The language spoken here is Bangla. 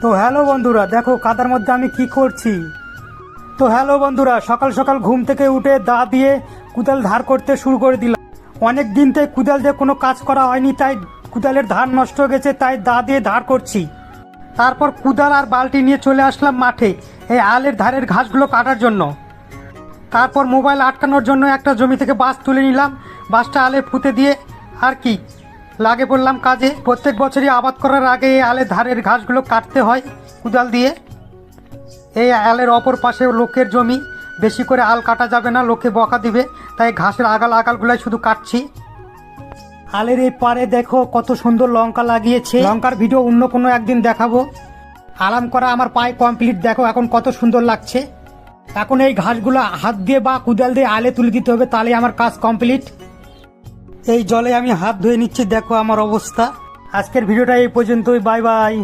তো হ্যালো বন্ধুরা, দেখো কাদার মধ্যে আমি কি করছি। তো হ্যালো বন্ধুরা, সকাল সকাল ঘুম থেকে উঠে দা দিয়ে কুদাল ধার করতে শুরু করে দিলাম। অনেক দিন থেকে কুদাল দিয়ে কোনো কাজ করা হয়নি, তাই কুদালের ধার নষ্ট হয়ে গেছে, তাই দা দিয়ে ধার করছি। তারপর কুদাল আর বালতি নিয়ে চলে আসলাম মাঠে এই আলের ধারের ঘাসগুলো কাটার জন্য। তারপর মোবাইল আটকানোর জন্য একটা জমি থেকে বাঁশ তুলে নিলাম, বাঁশটা আলে পুঁতে দিয়ে আর কি লাগে পড়লাম কাজে। প্রত্যেক বছরই আবাদ করার আগে এই আলের ধারের ঘাসগুলো কাটতে হয় কুদাল দিয়ে। এই আলের অপর পাশে লোকের জমি, বেশি করে আল কাটা যাবে না, লোকে বকা দিবে, তাই ঘাসের আগালগুলাই শুধু কাটছি। আলের এই পারে দেখো কত সুন্দর লঙ্কা লাগিয়েছে, লঙ্কার ভিডিও অন্য কোনো একদিন দেখাবো। আরাম করা আমার পায়ে কমপ্লিট, দেখো এখন কত সুন্দর লাগছে। এখন এই ঘাসগুলো হাত দিয়ে বা কুদাল দিয়ে আলে তুলে দিতে হবে, তাহলে আমার কাজ কমপ্লিট। এই জলে আমি হাত ধুয়ে নিচ্ছি, দেখো আমার অবস্থা। আজকের ভিডিওটা এই পর্যন্তই, বাই বাই।